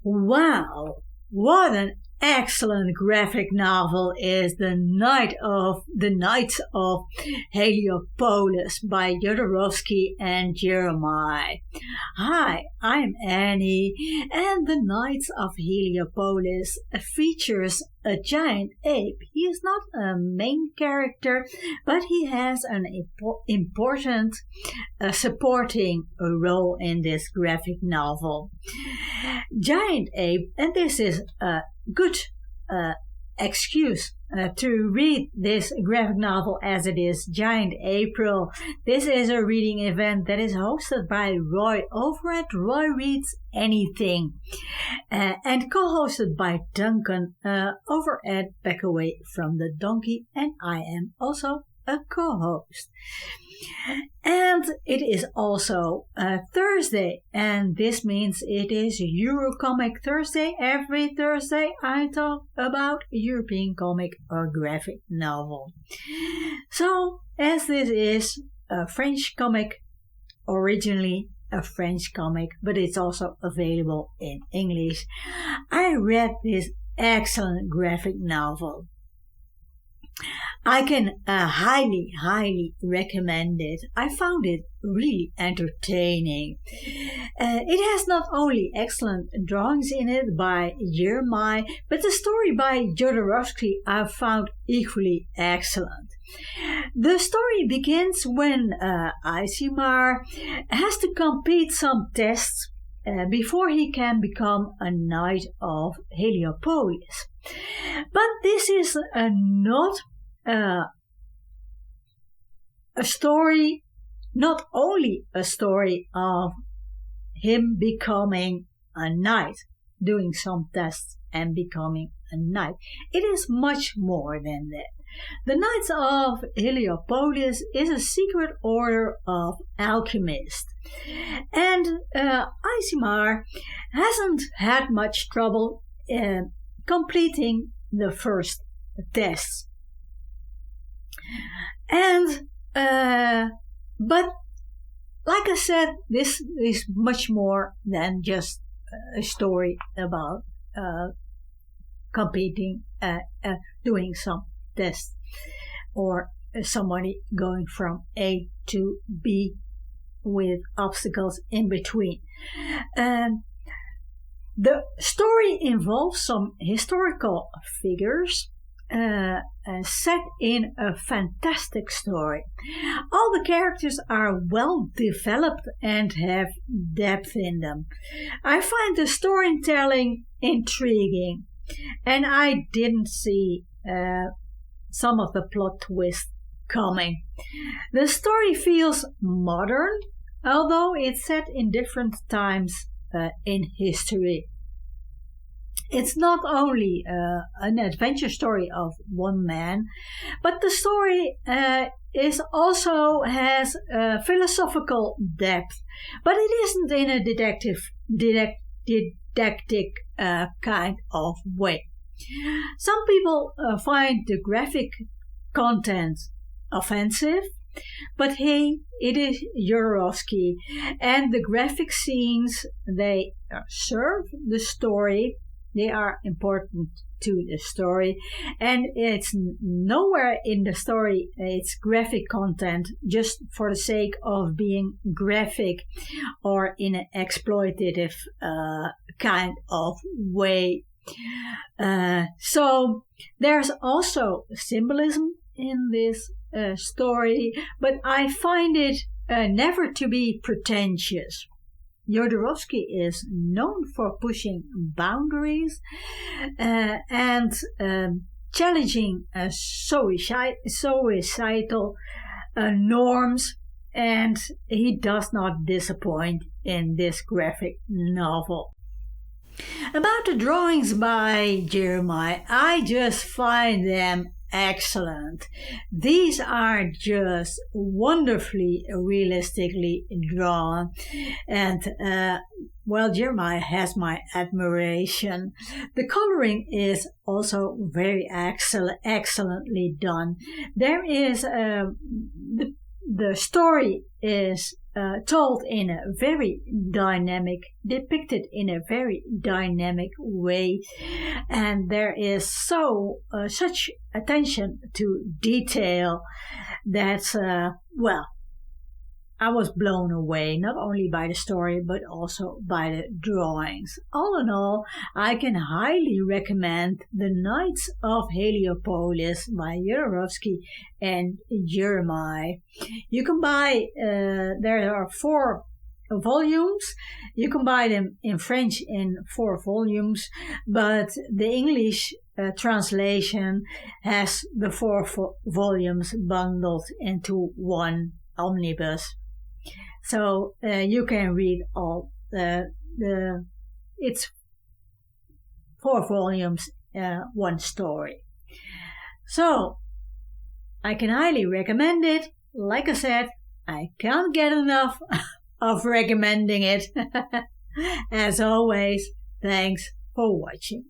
Wow, what an excellent graphic novel is The Knights of Heliopolis by Jodorowsky and Jérémy. Hi, I'm Annie, and The Knights of Heliopolis features a giant ape. He is not a main character, but he has an important supporting role in this graphic novel. Giant ape, and this is a good excuse to read this graphic novel as it is Giant Ape-Ril. This is a reading event that is hosted by Roy over at Roy Reads Anything and co-hosted by Duncan over at Back Away from the Donkey, and I am also a co-host. And it is also Thursday, and this means it is EuroComic Thursday. Every Thursday I talk about European comic or graphic novel. So, as this is a French comic, originally a French comic, but it's also available in English, I read this excellent graphic novel. I can highly recommend it. I found it really entertaining. It has not only excellent drawings in it by Jérémy, but the story by Jodorowsky I found equally excellent. The story begins when Isimar has to complete some tests before he can become a knight of Heliopolis. But this is not a story, not only a story of him becoming a knight, doing some tests and becoming a knight. It is much more than that. The Knights of Heliopolis is a secret order of alchemists. And Isimar hasn't had much trouble completing the first tests. And but like I said, this is much more than just a story about competing, doing some tests, or somebody going from A to B with obstacles in between. The story involves some historical figures set in a fantastic story. All the characters are well developed and have depth in them. I find the storytelling intriguing, and I didn't see some of the plot twists coming. The story feels modern, although it's set in different times in history. It's not only an adventure story of one man, but the story is also has philosophical depth, but it isn't in a didactic kind of way. Some people find the graphic content offensive, but hey, it is Jodorowsky, and the graphic scenes, they serve the story. They are important to the story, and it's nowhere in the story it's graphic content just for the sake of being graphic or in an exploitative kind of way. So there's also symbolism in this story, but I find it never to be pretentious. Jodorowsky is known for pushing boundaries and challenging societal norms, and he does not disappoint in this graphic novel. About the drawings by Jérémy, I just find them excellent. These are just wonderfully realistically drawn, and Jérémy has my admiration. The coloring is also very excellently done. There is the story is told in a very dynamic, depicted in a very dynamic way, and there is such attention to detail that I was blown away, not only by the story, but also by the drawings. All in all, I can highly recommend The Knights of Heliopolis by Jodorowsky and Jérémy. You can buy, there are 4 volumes. You can buy them in French in 4 volumes, but the English translation has the 4 volumes bundled into one omnibus. So you can read all it's 4 volumes, one story. So I can highly recommend it. Like I said, I can't get enough of recommending it. As always, thanks for watching.